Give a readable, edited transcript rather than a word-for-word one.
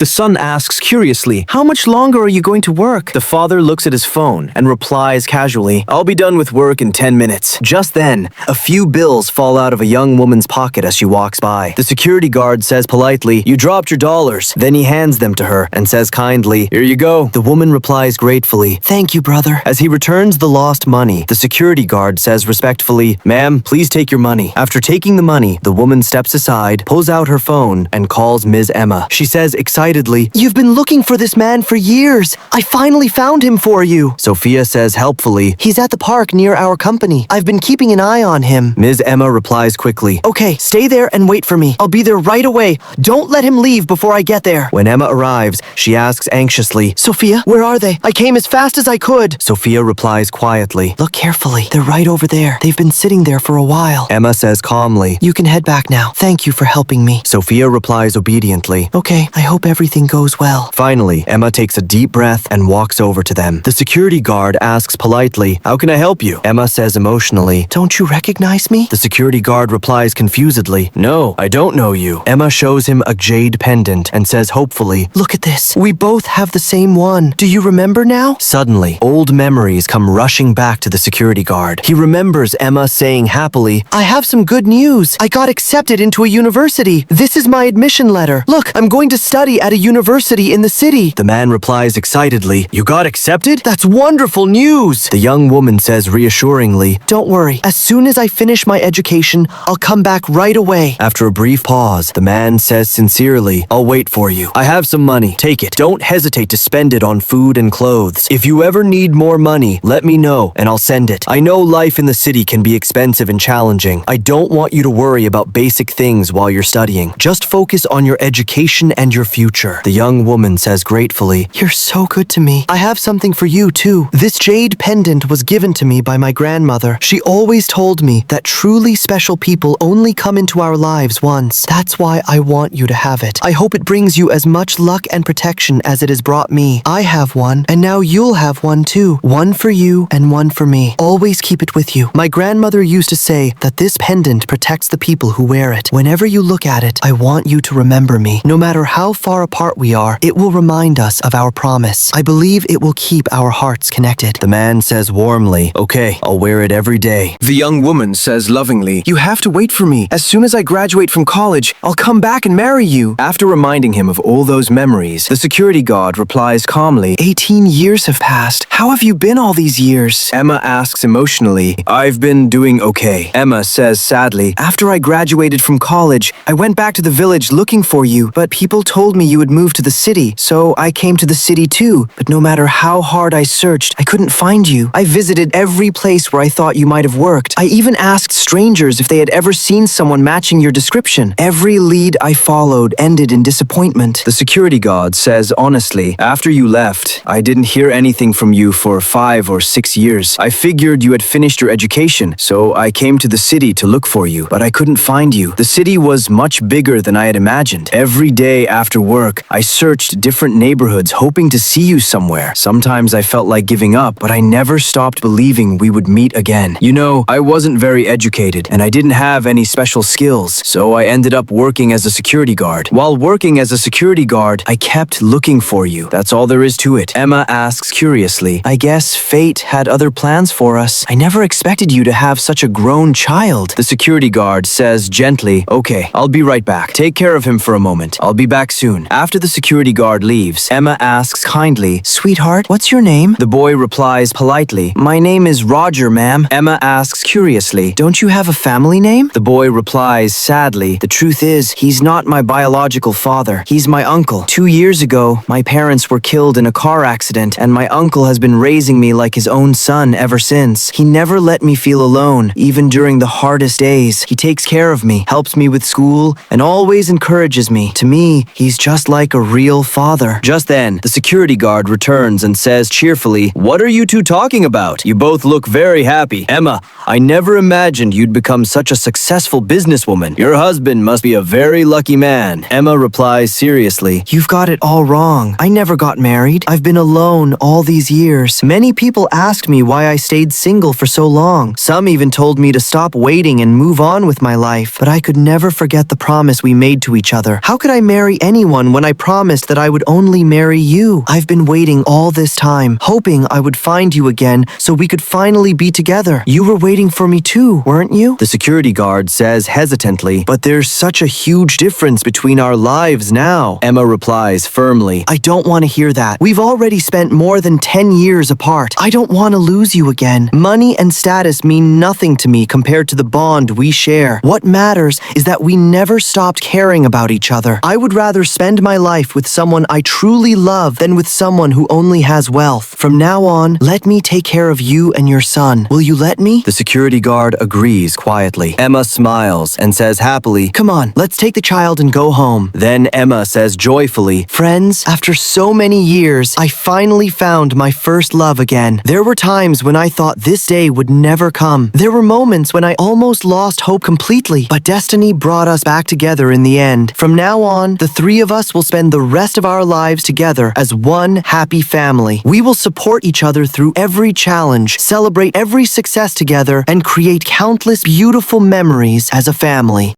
The son asks curiously, "How much longer are you going to work?" The father looks at his phone and replies casually, "I'll be done with work in 10 minutes. Just then, a few bills fall out of a young woman's pocket as she walks by. The security guard says politely, "You dropped your dollars." Then he hands them to her and says kindly, "Here you go." The woman replies gratefully, "Thank you, brother." As he returns the lost money, the security guard says respectfully, "Ma'am, please take your money." After taking the money, the woman steps aside, pulls out her phone, and calls Ms. Emma. She says excitedly, "You've been looking for this man for years. I finally found him for you." Sophia says helpfully, "He's at the park near our company. I've been keeping an eye on him." Ms. Emma replies quickly, "Okay, stay there and wait for me. I'll be there right away. Don't let him leave before I get there." When Emma arrives, she asks anxiously, "Sophia, where are they? I came as fast as I could." Sophia replies quietly, "Look carefully. They're right over there. They've been sitting there for a while." Emma says calmly, "You can head back now. Thank you for helping me." Sophia replies obediently, "Okay, I hope everything goes well." Finally, Emma takes a deep breath and walks over to them. The security guard asks politely, "How can I help you?" Emma says emotionally, "Don't you recognize me?" The security guard replies confusedly, "No, I don't know you." Emma shows him a jade pendant and says hopefully, "Look at this. We both have the same one. Do you remember now?" Suddenly, old memories come rushing back to the security guard. He remembers Emma saying happily, "I have some good news. I got accepted into a university. This is my admission letter. Look, I'm going to study at a university in the city." The man replies excitedly, "You got accepted? That's wonderful news." The young woman says reassuringly, "Don't worry. As soon as I finish my education, I'll come back right away." After a brief pause, the man says sincerely, "I'll wait for you. I have some money. Take it. Don't hesitate to spend it on food and clothes. If you ever need more money, let me know and I'll send it. I know life in the city can be expensive and challenging. I don't want you to worry about basic things while you're studying. Just focus on your education and your future." The young woman says gratefully, "You're so good to me. I have something for you too. This jade pendant was given to me by my grandmother. She always told me that truly special people only come into our lives once. That's why I want you to have it. I hope it brings you as much luck and protection as it has brought me. I have one, and now you'll have one too. One for you and one for me. Always keep it with you. My grandmother used to say that this pendant protects the people who wear it. Whenever you look at it, I want you to remember me. No matter how far apart we are, it will remind us of our promise. I believe it will keep our hearts connected." The man says warmly, "Okay, I'll wear it every day." The young woman says lovingly, "You have to wait for me. As soon as I graduate from college, I'll come back and marry you." After reminding him of all those memories, the security guard replies calmly, 18 years have passed. How have you been all these years?" Emma asks emotionally, "I've been doing okay." Emma says sadly, "After I graduated from college, I went back to the village looking for you, but people told me you would move to the city, so I came to the city too. But no matter how hard I searched, I couldn't find you. I visited every place where I thought you might have worked. I even asked strangers if they had ever seen someone matching your description. Every lead I followed ended in disappointment." The security guard says honestly, "After you left, I didn't hear anything from you for 5 or 6 years. I figured you had finished your education, so I came to the city to look for you, but I couldn't find you. The city was much bigger than I had imagined. Every day after work, I searched different neighborhoods hoping to see you somewhere. Sometimes I felt like giving up, but I never stopped believing we would meet again. You know, I wasn't very educated, and I didn't have any special skills, so I ended up working as a security guard. While working as a security guard, I kept looking for you. That's all there is to it." Emma asks curiously, "I guess fate had other plans for us. I never expected you to have such a grown child." The security guard says gently, "Okay, I'll be right back. Take care of him for a moment. I'll be back soon." After the security guard leaves, Emma asks kindly, "Sweetheart, what's your name?" The boy replies politely, "My name is Roger, ma'am." Emma asks curiously, "Don't you have a family name?" The boy replies sadly, "The truth is, he's not my biological father. He's my uncle. 2 years ago, my parents were killed in a car accident, and my uncle has been raising me like his own son ever since. He never let me feel alone, even during the hardest days. He takes care of me, helps me with school, and always encourages me. To me, he's just like a real father." Just then, the security guard returns and says cheerfully, "What are you two talking about? You both look very happy. Emma, I never imagined you'd become such a successful businesswoman. Your husband must be a very lucky man." Emma replies seriously, "You've got it all wrong. I never got married. I've been alone all these years. Many people asked me why I stayed single for so long. Some even told me to stop waiting and move on with my life, but I could never forget the promise we made to each other. How could I marry anyone again when I promised that I would only marry you. I've been waiting all this time, hoping I would find you again so we could finally be together. You were waiting for me too, weren't you? The security guard says hesitantly, but there's such a huge difference between our lives now. Emma replies firmly, I don't want to hear that. We've already spent more than 10 years apart. I don't want to lose you again. Money and status mean nothing to me compared to the bond we share. What matters is that we never stopped caring about each other. I would rather spend my life with someone I truly love than with someone who only has wealth. From now on, let me take care of you and your son. Will you let me? The security guard agrees quietly. Emma smiles and says happily, come on, let's take the child and go home. Then Emma says joyfully, friends, after so many years, I finally found my first love again. There were times when I thought this day would never come. There were moments when I almost lost hope completely, but destiny brought us back together in the end. From now on, the three of us will spend the rest of our lives together as one happy family. We will support each other through every challenge, celebrate every success together, and create countless beautiful memories as a family.